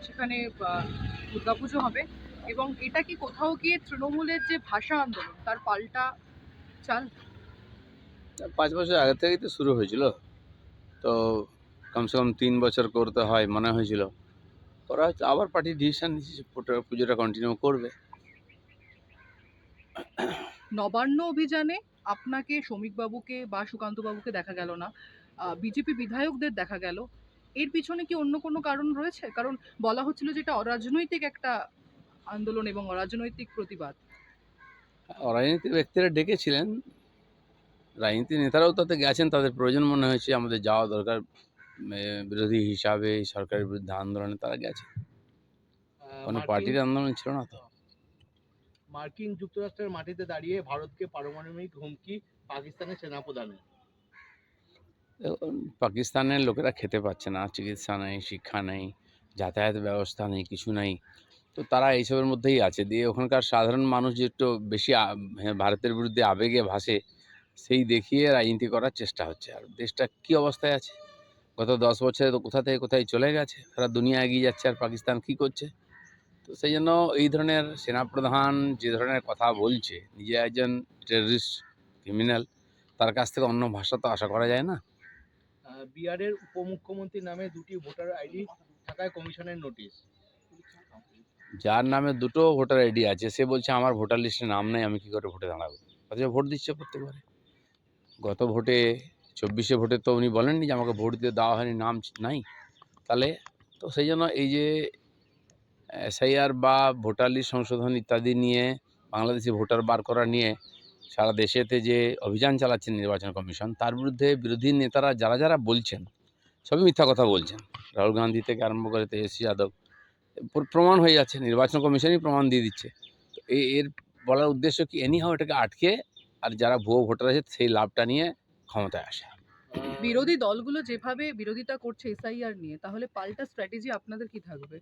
সেখানে দুর্গাপুজো হবে এবং এটা কি কোথাও গিয়ে তৃণমূলের যে ভাষা আন্দোলন তার পাল্টা চাল? 5 বছর আগে থেকেই তো শুরু হয়েছিল। তো কমসে কম 3 বছর করতে হয় মনে হয়েছিল। ওরা হয়তো আবার পার্টি ডিসিশন নিচ্ছে পুজোটা কন্টিনিউ করবে। নবান্ন অভিযানে আপনাকে শ্রমিকবাবুকে বা সুকান্তবাবুকে দেখা গেল না, বিজেপি বিধায়কদের দেখা গেল। এর পিছনে কি অন্য কোনো কারণ রয়েছে? কারণ বলা হচ্ছিল যে এটা অরাজনৈতিক একটা আন্দোলন এবং অরাজনৈতিক প্রতিবাদ। রাজনীতিক ব্যক্তিরা ডেকেছিলেন, রাজনীতি নেতারাও তাতে গেছেন, তাদের প্রয়োজন মনে হয়েছে আমাদের যাওয়া দরকার। বিরোধী হিসাবে এই সরকারের বিরুদ্ধে আন্দোলনে তারা গেছে। কোনো পার্টির আন্দোলন ছিল না তো। মার্কিন যুক্তরাষ্ট্রের মাটিতে দাঁড়িয়ে ভারতকে পারমাণবিক হুমকি পাকিস্তানের সেনাপ্রধানের। পাকিস্তানের লোকেরা খেতে পাচ্ছে না, চিকিৎসা নেই, শিক্ষা নেই, যাতায়াত ব্যবস্থা নেই, কিছু নেই। তো তারা এইসবের মধ্যেই আছে। দিয়ে ওখানকার সাধারণ মানুষ যে একটু বেশি ভারতের বিরুদ্ধে আবেগে ভাসে, সেই দেখিয়ে রাজনীতি করার চেষ্টা হচ্ছে। আর দেশটা কী অবস্থায় আছে, গত 10 বছরে তো কোথা থেকে কোথায় চলে গেছে, সারা দুনিয়া এগিয়ে যাচ্ছে, আর পাকিস্তান কী করছে? তো সেই জন্য এই ধরনের সেনাপ্রধান যে ধরনের কথা বলছে, নিজে একজন টেররিস্ট ক্রিমিনাল, তার কাছ থেকে অন্য ভাষা তো আশা করা যায় না। বিহারের উপমুখ্যমন্ত্রীর নামে 2টি ভোটার আইডি থাকায় কমিশনের নোটিশ। যার নামে 2টো ভোটার আইডি আছে সে বলছে আমার ভোটার লিস্টে নাম নেই, আমি কী করে ভোটে দাঁড়াবো? অথচ ভোট দিচ্ছে প্রত্যেকবারে। গত ভোটে 24-এ ভোটে তো উনি বলেননি যে আমাকে ভোট দিতে দেওয়া হয়নি, নাম নাই। তাহলে তো সেই জন্য এই যে এসআইআর বা ভোটার লিস্ট সংশোধন ইত্যাদি নিয়ে, বাংলাদেশি ভোটার বার করা নিয়ে সারা দেশেতে যে অভিযান চালাচ্ছেন নির্বাচন কমিশন, তার বিরুদ্ধে বিরোধী নেতারা যারা যারা বলছেন সবই মিথ্যা কথা বলছেন। রাহুল গান্ধী থেকে আরম্ভ করে তেজস্বী যাদব, প্রমাণ হয়ে যাচ্ছে, নির্বাচন কমিশনই প্রমাণ দিয়ে দিচ্ছে। তো এর বলার উদ্দেশ্য কি, এনিহাও এটাকে আটকে আর যারা ভুয়ো ভোটার আছে সেই লাভটা নিয়ে ক্ষমতায় আসা। বিরোধী দলগুলো যেভাবে বিরোধিতা করছে এসআইআর নিয়ে, তাহলে পাল্টা স্ট্র্যাটেজি আপনাদের কি থাকবে?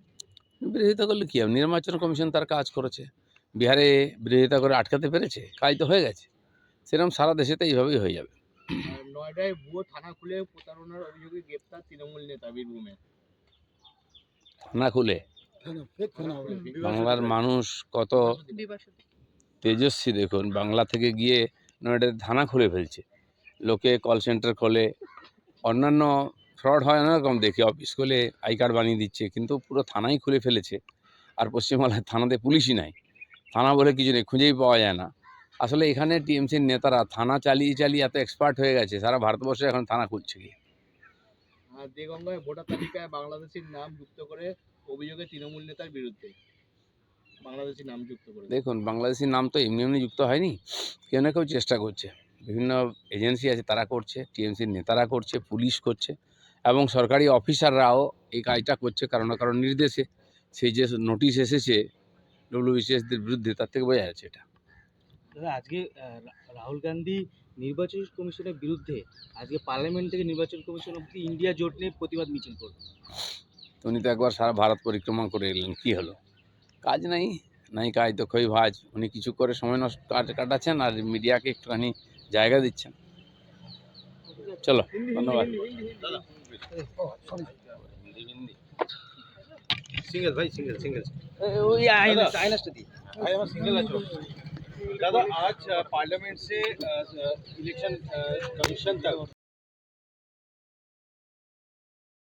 বিরোধিতা করলে কী হবে? নির্বাচন কমিশন তার কাজ করেছে। বিহারে বিরোধিতা করে আটকাতে পেরেছে, কাজ তো হয়ে গেছে। সেরকম সারা দেশেতে এইভাবেই হয়ে যাবে। নয়ডায় ভুয়ো থানা খুলে প্রতারণার অভিযোগে গ্রেপ্তার তৃণমূল নেতা বীরভূমে। থানা খুলে বাংলার মানুষ কত বিভাষিত। তেজস্বী দেখুন, বাংলা থেকে গিয়ে নয়ডাতে থানা খুলে ফেলছে। লোকে কল সেন্টার খোলে, অন্যান্য ফ্রড হয় অনেক রকম দেখি, অফিস খুলে আই কার্ড বানিয়ে দিচ্ছে, কিন্তু পুরো থানাই খুলে ফেলেছে। আর পশ্চিমবাংলায় থানাতে পুলিশই নাই, থানা বলে কিছু নেই, খুঁজেই পাওয়া যায় না। আসলে এখানে টিএমসির নেতারা থানা চালিয়ে চালিয়ে এত এক্সপার্ট হয়ে গেছে, সারা ভারতবর্ষে এখন থানা খুলছে গিয়ে। দেগঙ্গায় ভোটার তালিকায় বাংলাদেশের নাম যুক্ত করে অভিযোগে তৃণমূল নেতার বিরুদ্ধে। বাংলাদেশি নাম যুক্ত করে। দেখুন, বাংলাদেশি নাম তো এমনি এমনি যুক্ত হয়নি, কেউ না কেউ চেষ্টা করছে। বিভিন্ন এজেন্সি আছে তারা করছে, টিএমসির নেতারা করছে, পুলিশ করছে, এবং সরকারি অফিসাররাও এই কাজটা করছে কারণ না কারণ নির্দেশে। সেই যে নোটিশ এসেছে ডব্লিউবিসিএসদের বিরুদ্ধে, তার থেকে বোঝা যাচ্ছে এটা। দাদা, আজকে রাহুল গান্ধী নির্বাচন কমিশনের বিরুদ্ধে আজকে পার্লামেন্ট থেকে নির্বাচন কমিশন অব্দি ইন্ডিয়া জোট নিয়ে প্রতিবাদ মিছিল করবে। তো উনি তো একবার সারা ভারত পরিক্রমা করে এলেন, কী হলো? কাজ নাই, নাই কাজ তো খই ভাজ। উনি কিছু করে সময় নষ্ট কাটাচ্ছেন আর মিডিয়াকে একটুখানি জায়গা দিচ্ছেন। চলো, ধন্যবাদ। সিঙ্গেল ভাই, সিঙ্গেল ওই আইনাসটা দিই भाई हमारा सिंगल है दादा आज पार्लियामेंट से इलेक्शन कमीशन तक